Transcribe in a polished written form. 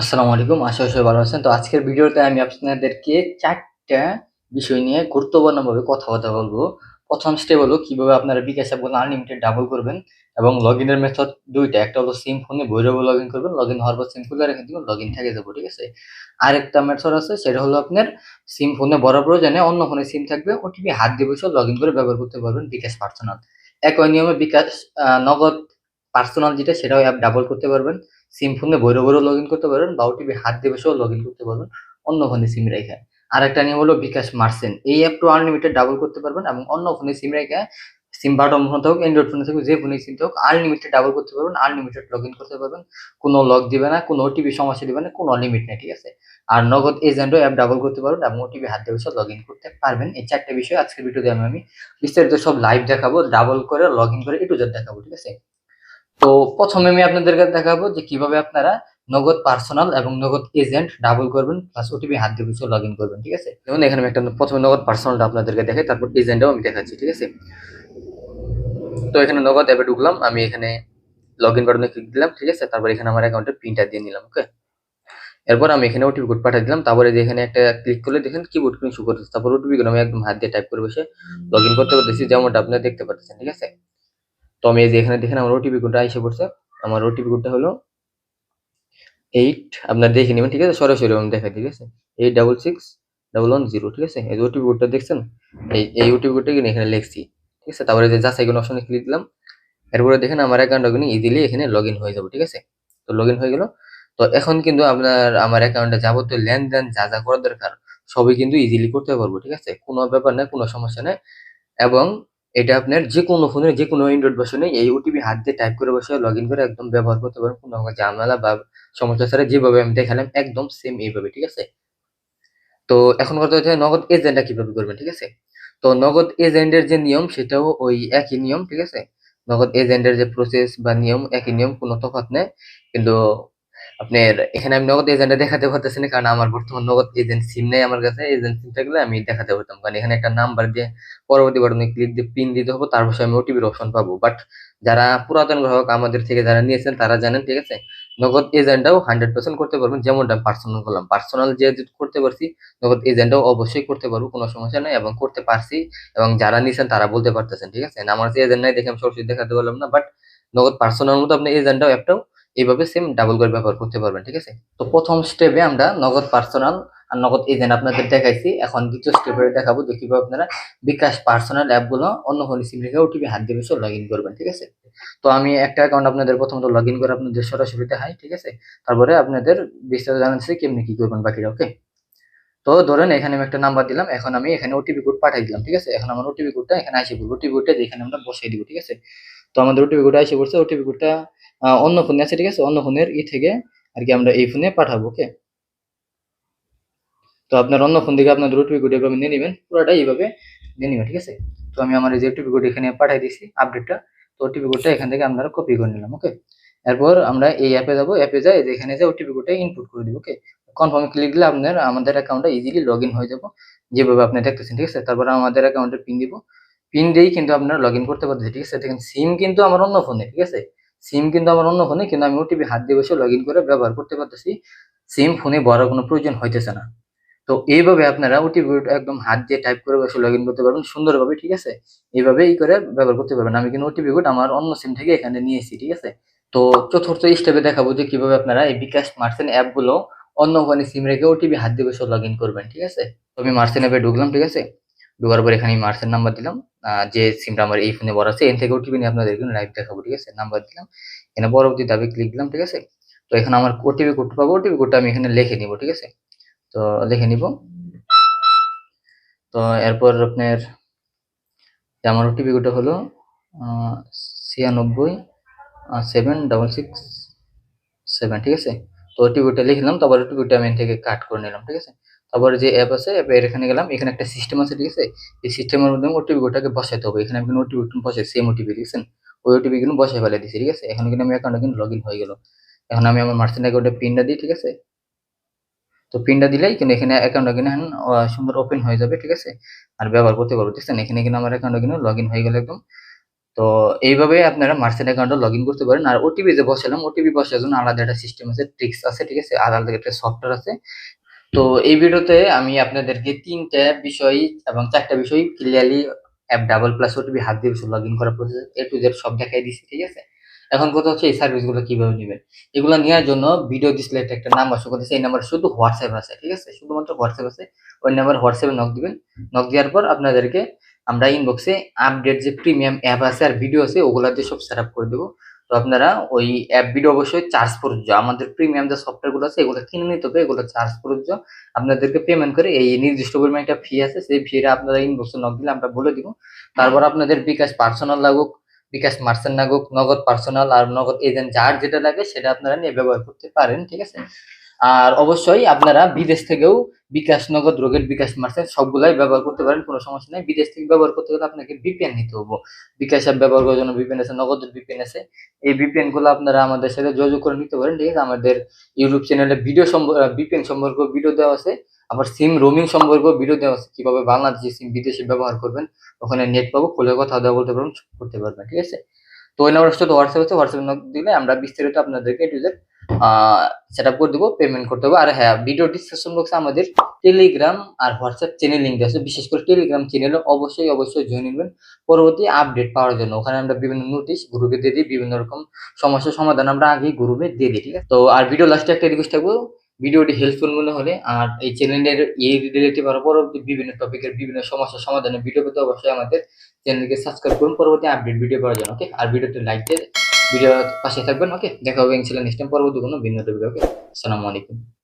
আসসালামু আলাইকুম। আশা করি সবাই ভালো আছেন। তো আজকের ভিডিওতে আমি আপনাদেরকে ৪ টা বিষয় নিয়ে গুরুত্বপূর্ণভাবে কথাবার্তা বলবো। ১ম স্টেপ হলো কিভাবে আপনারা বিকাশ অ্যাপগুলো আনলিমিটেড ডাবল করবেন এবং লগইনের মেথড ২ টা। একটা হলো সিম ফোনে ভৈরবে লগইন করবেন। লগইন হওয়ার পর সিম খুলে রেখে দিবেন, লগইন থেকে যাবো, ঠিক আছে? আরেকটা মেথড আছে, সেটা হলো আপনার সিম ফোনে ভরার প্রয়োজনে অন্য ফোনে সিম থাকবে, ওটিপি হাত দিয়ে বসে লগইন করে ব্যবহার করতে পারবেন বিকাশ পার্সোনাল। একই নিয়মে বিকাশ নগদ পার্সোনাল যেটা সেটাও অ্যাপ ডাবল করতে পারবেন। সিম ফোনে ভৈরবেও লগইন করতে পারবেন বা ওটিপি হাত দিয়ে বসেও লগইন করতে পারবেন অন্য ফোনে সিম রেখে। আরেকটা নিয়ম হলো বিকাশ মার্চেন্ট। এই অ্যাপটাও আনলিমিটেড ডাবল করতে পারবেন এবং অন্য ফোনে সিম রেখে সিম বাটন ফোন থাকুক, অ্যান্ড্রয়েড ফোনে থাকুক, যে ফোনে সিম থাকুক আনলিমিটেড ডাবল করতে পারবেন, আনলিমিটেড লগইন করতে পারবেন। কোনো লক দিবে না, কোনো ওটিপি সমস্যা দিবে না, কোনো লিমিট নেই, ঠিক আছে? আর নগদ এজেন্টও অ্যাপ ডাবল করতে পারবেন এবং ওটিপি হাত দিয়ে বসে লগইন করতে পারবেন। এই ৪ টা বিষয় আজকের ভিডিওতে আমি বিস্তারিত সব লাইভ দেখাবো, ডাবল করে লগইন করে A to Z দেখাবো, ঠিক আছে? তো প্রথমে আমি আপনাদেরকে দেখাবো যে কিভাবে আপনারা নগদ পার্সোনাল এবং নগদ এজেন্ট ডাবল করবেন প্লাস ওটিপি হাত দিয়ে বসে লগ ইন করবেন, ঠিক আছে? যেমন এখানে আমি একটা প্রথমে নগদ পার্সোনালটা আপনাদেরকে দেখাই, তারপর এজেন্টও আমি দেখাচ্ছি, ঠিক আছে? তো এখানে নগদ অ্যাপে ঢুকলাম, আমি এখানে লগ ইন বাটনে ক্লিক দিলাম, ঠিক আছে? তারপর এখানে আমার অ্যাকাউন্টের পিনটা দিয়ে নিলাম, ওকে? এরপর আমি এখানে ওটিপি কোড পাঠিয়ে দিলাম, তারপরে যে এখানে একটা ক্লিক করলে দেখেন কিবোর্ড স্ক্রিন শো করতেছে, তারপর ওটিপি কোড আমি একদম হাত দিয়ে টাইপ করে বসে লগ ইন করতে করতেছি, যেমনটা আপনারা দেখতে পাচ্ছেন, ঠিক আছে? তো আমি এই যে এখানে দেখেন আমার ওটিপি কোডটা এসে পড়ছে। আমার ওটিপি কোডটা হলো 8, আপনারা দেখে নেবেন, ঠিক আছে? সরাসরি আমি দেখাই, ঠিক আছে? 866110, ঠিক আছে? এই যে ওটিপি কোডটা দেখছেন, এই ওটিপি কোডটা কিন্তু এখানে লিখছি, ঠিক আছে? তারপরে যে যাচাই কোন অপশনে ক্লিক দিলাম, এরপরে দেখেন আমার অ্যাকাউন্টটা কিন্তু ইজিলি এখানে লগ ইন হয়ে যাবে, ঠিক আছে? তো লগ ইন হয়ে গেল। তো এখন কিন্তু আমার অ্যাকাউন্টে যাবতীয় লেনদেন যা যা করা দরকার সবই কিন্তু ইজিলি করতে পারবো, ঠিক আছে? কোনো ব্যাপার না, কোনো সমস্যা নেই। এবং এটা আপনার যেকোনো ফোনের যেকোনো অ্যান্ড্রয়েড ভার্সনে এই ওটিপি হাত দিয়ে টাইপ করে বসে লগইন করে একদম ব্যবহার করতে পারেন, কোনো ঝামেলা বা সমস্যা ছাড়া, যেভাবে আমি দেখালাম একদম সেম এইভাবে, ঠিক আছে? তো এখন কথা হচ্ছে নগদ এজেন্টটা কিভাবে করবেন, ঠিক আছে? তো নগদ এজেন্টের যে নিয়ম সেটাও ওই একই নিয়ম, ঠিক আছে? নগদ এজেন্টের যে প্রসেস বা নিয়ম একই নিয়ম, কোনো তফাৎ নেই। কিন্তু আপনার এখানে আমি নগদ এজেন্টটা দেখাতে পারতেছি না, কারণ আমার বর্তমান নগদ এজেন্ট সিম নেই আমার কাছে। এজেন্ট সিম থাকলে আমি দেখাতে পারতাম, কারণ এখানে একটা নাম্বার দিয়ে পরবর্তী বাটনে ক্লিক দিয়ে পিন দিতে হবে, তারপর আমি ওটিপির অপশন পাবো। বাট যারা পুরাতন গ্রাহক আমাদের থেকে যারা নিয়েছেন তারা জানেন, ঠিক আছে? নগদ এজেন্টটাও 100% করতে পারবেন, যেমনটা পার্সোনাল করলাম। পার্সোনাল যে করতে পারছি, নগদ এজেন্টটাও অবশ্যই করতে পারবো, কোনো সমস্যা নাই এবং করতে পারছি। এবং যারা নিছেন তারা বলতে পারতেছেন, ঠিক আছে? আমার যে এজেন্ট নাই দেখে আমি সরাসরি দেখাতে পারলাম না, বাট নগদ পার্সোনাল মতো আপনি এজেন্টটাও একটাও এইভাবে সেম ডাবল করে ব্যবহার করতে পারবেন, ঠিক আছে? তো প্রথম স্টেপে আমরা নগদ পার্সোনাল আর নগদ এজেন্ট আপনাদের দেখাইছি। এখন দ্বিতীয় স্টেপে দেখাবো যে কিভাবে আপনারা বিকাশ পার্সোনাল অ্যাপগুলো অন্য ফোনে সিম রেখে ওটিপি হাত দিয়ে বসে লগ ইন করবেন, ঠিক আছে? তো আমি একটা অ্যাকাউন্ট আপনাদের প্রথমত লগ ইন করে আপনাদের সরাসরি দেখাই, ঠিক আছে? তারপরে আপনাদের বিস্তারিত জানাচ্ছি কেমনি কি করবেন বাকিরা, ওকে? তো ধরেন এখানে আমি একটা নাম্বার দিলাম, এখন আমি এখানে ওটিপি কোড পাঠিয়ে দিলাম, ঠিক আছে? এখন আমার ওটিপি কোডটা এখানে আসে পড়বে, ওটিপি কোডটা এখানে আমরা বসাই দিব, ঠিক আছে? তো আমাদের ওটিপি কোডটা এসে পড়ছে, ওটিপি কোডটা অন্য ফোনে আছে, ঠিক আছে? অন্য ফোনের থেকে আর কি আমরা এই ফোনে পাঠাবো, ওকে? তো আপনার অন্য ফোন থেকে আপনাদের ওটিপি কোড এভাবে নিয়ে নেবেন, পুরোটা এইভাবে নিয়ে নেবেন, ঠিক আছে? তো আমি আমার এই যে ওটিপি কোড এখানে পাঠিয়ে দিয়েছি আপডেটটা। তো ওটিপি কোডটা এখান থেকে আপনারা কপি করে নিলাম, ওকে? এরপর আমরা এই অ্যাপে যাবো, অ্যাপে যাই এখানে যে ওটিপি কোডটা ইনপুট করে দিব, ওকে? কনফার্মে ক্লিক দিলে আমাদের অ্যাকাউন্টটা ইজিলি লগ ইন হয়ে যাবো, যেভাবে আপনি দেখতেছেন, ঠিক আছে? তারপর আমাদের অ্যাকাউন্টের পিন দিব, পিন দিয়েই কিন্তু আপনারা লগ ইন করতে পারতেছেন, ঠিক আছে? দেখেন সিম কিন্তু আমার অন্য ফোনে, ঠিক আছে? সিম কিন্তু আমার অন্য ফোনে, কিন্তু আমি ওটিপি হাত দিয়ে বসে লগ ইন করে ব্যবহার করতে পারতেছি। সিম ফোনে ভরার কোনো প্রয়োজন হইতেছে না। তো এইভাবে আপনারা ওটিপি কোড একদম হাত দিয়ে টাইপ করে বসে লগ ইন করতে পারবেন সুন্দরভাবে, ঠিক আছে? এইভাবে করে ব্যবহার করতে পারবেন। আমি কিন্তু ওটিপি কোড আমার অন্য সিম থেকে এখানে নিয়েছি, ঠিক আছে? তো চতুর্থ স্টেপে দেখাবো যে কিভাবে আপনারা এই বিকাশ মার্চেন্ট অ্যাপগুলো অন্য ফোনে সিম রেখে ওটিপি হাত দিয়ে বসে লগ ইন করবেন, ঠিক আছে? তো আমি মার্চেন্ট অ্যাপে ঢুকলাম, ঠিক আছে? ঢোকার পর এখানে মার্চেন্ট নাম্বার দিলাম, যে সিমটা আমার এই ফোনে ভরা আছে এখান থেকে ওটিপি নিয়ে আপনাদের লাইভ দেখাবো, ঠিক আছে? নাম্বার দিলাম, এখানে পরবর্তী ধাপে ক্লিক দিলাম, ঠিক আছে? তো এখানে আমার ওটিপি কোড পাবো, ওটিপি কোডটা আমি এখানে লিখে নিব, ঠিক আছে? তো লিখে নিব। তো এরপর আপনার আমার ওটিপি কোডটা হলো 967667, ঠিক আছে? তো ওটিপি কোডটা লিখলাম, তারপর ওটিপি কোডটা আমি এখান থেকে কাট করে নিলাম, ঠিক আছে? তারপরে যে অ্যাপ আছে, অ্যাপের এখানে গেলাম, এখানে একটা সিস্টেম আছে, ঠিক আছে? এই সিস্টেমের মধ্যে ওটিপি কোডটাকে বসাইতে হবে। এখানে আমি কিন্তু ওটিপি কোড বসাই, সেম ওটিপি, দেখছেন? ওই ওটিপি কিন্তু বসাই ফেলে দিছি, ঠিক আছে? এখন কিন্তু আমি অ্যাকাউন্টে কিন্তু লগ ইন হয়ে গেল। এখন আমি আমার মার্চেন্ট অ্যাকাউন্টের পিনটা দিই, ঠিক আছে? তো পিনটা দিলেই কিন্তু এখানে অ্যাকাউন্টটা কিন্তু এখন সুন্দর ওপেন হয়ে যাবে, ঠিক আছে? আর ব্যবহার করতে পারবো, দেখছেন? এখানে কিন্তু আমার অ্যাকাউন্টটা কিন্তু লগ ইন হয়ে গেল একদম। তো এইভাবে আপনারা মার্চেন্ট অ্যাকাউন্টে লগইন করতে পারেন। আর ওটিপি যে বসালাম, ওটিপি বসার জন্য আলাদা একটা সিস্টেম আছে, ট্রিক্স আছে, ঠিক আছে? আলাদা একটা সফটওয়্যার আছে। তো এই ভিডিওতে আমি আপনাদেরকে ৩ টা বিষয় এবং ৪ টা বিষয় clearly app double plus OTP হাত দিয়ে লগইন করার প্রসেস A to Z সব দেখাই দিচ্ছি, ঠিক আছে? এখন কথা হচ্ছে এই সার্ভিসগুলো কিভাবে নিবেন? এগুলা নেওয়ার জন্য ভিডিও ডিসপ্লেতে একটা নাম্বার শো করতেছে, এই নাম্বারে শুধু হোয়াটসঅ্যাপ আছে, ঠিক আছে? শুধুমাত্র হোয়াটসঅ্যাপ আছে। ওই নাম্বারে হোয়াটসঅ্যাপে নক দিবেন। নক দেওয়ার পর আপনাদেরকে আমরা ইনবক্সে আপডেট যে প্রিমিয়াম অ্যাপ আছে আর ভিডিও আছে ওগুলা দিয়ে সব সেটআপ করে দেব। তো আপনারা ওই অ্যাপ ভিডিও অবশ্যই চার্জ প্রযোজ্য। আমাদের প্রিমিয়াম যে সফটওয়্যারগুলো আছে এগুলো কিনে নিতে হবে, এগুলো চার্জ প্রযোজ্য। আপনাদেরকে পেমেন্ট করে এই নির্দিষ্ট পরিমাণ একটা ফি আছে, সেই ফিটা আপনারা ইনবক্সে নক দিলে আমরা বলে দিব। তারপর আপনাদের বিকাশ পার্সোনাল লাগুক, বিকাশ মার্চেন্ট লাগুক, নগদ পার্সোনাল আর নগদ এজেন্ট যার যেটা লাগে সেটা আপনারা নিয়ে ব্যবহার করতে পারেন, ঠিক আছে? আর অবশ্যই আপনারা বিদেশ থেকেও বিকাশ নগদ, রকেট, বিকাশ মার্চেন্ট সবগুলাই ব্যবহার করতে পারেন, কোনো সমস্যা নাই। বিদেশ থেকে ব্যবহার করতে গেলে আপনাকে VPN নিতে হবে। বিকাশ অ্যাপ ব্যবহার করার জন্য VPN আছে, নগদের VPN আছে। এই VPN গুলো আপনারা আমাদের সাথে যোগাযোগ করে নিতে পারেন, ঠিক আছে? আমাদের ইউটিউব চ্যানেলে ভিডিও VPN সম্পর্কে ভিডিও দেওয়া আছে। আবার সিম রোমিং সম্পর্কেও ভিডিও দেওয়া আছে, কিভাবে বাংলাদেশি সিম বিদেশে ব্যবহার করবেন। ওখানে নেট পাবো, খুলে কথা বলতে পারবেন, সব করতে পারবেন, ঠিক আছে? তো ওই নাম্বার সাথে হোয়াটসঅ্যাপ আছে, হোয়াটসঅ্যাপ নক দিলে আমরা বিস্তারিত আপনাদেরকে A to Z সেটআপ করে দিব, পেমেন্ট করতে হবে। আর হ্যাঁ, ভিডিও ডিসক্রিপশন বক্সে আমাদের টেলিগ্রাম আর হোয়াটসঅ্যাপ চ্যানেল লিঙ্ক আছে। বিশেষ করে টেলিগ্রাম চ্যানেলে অবশ্যই জয়েন করবেন পরবর্তী আপডেট পাওয়ার জন্য। ওখানে আমরা বিভিন্ন নোটিশ গ্রুপে দিয়ে দিই, বিভিন্ন রকম সমস্যার সমাধান আমরা আগেই গ্রুপে দিয়ে দিই, ঠিক আছে? তো আর ভিডিও লাস্টে একটা রিকোয়েস্ট থাকবো, ভিডিওটি হেল্পফুল মনে হলে আর এই চ্যানেলের এই রিলেটিভ আরো পরবর্তী বিভিন্ন টপিকের বিভিন্ন সমস্যার সমাধানের ভিডিও পেতে অবশ্যই আমাদের চ্যানেলকে সাবস্ক্রাইব করুন পরবর্তী আপডেট ভিডিও পাওয়ার জন্য, ওকে? আর ভিডিওতে লাইক দিয়ে ভিডিও পাশে থাকবেন, ওকে? দেখা হবে ইনশাআল্লাহ নেক্সট টাইম পরবর্তী কোনো ভিন্ন টপিকে, ওকে? আসসালামু আলাইকুম।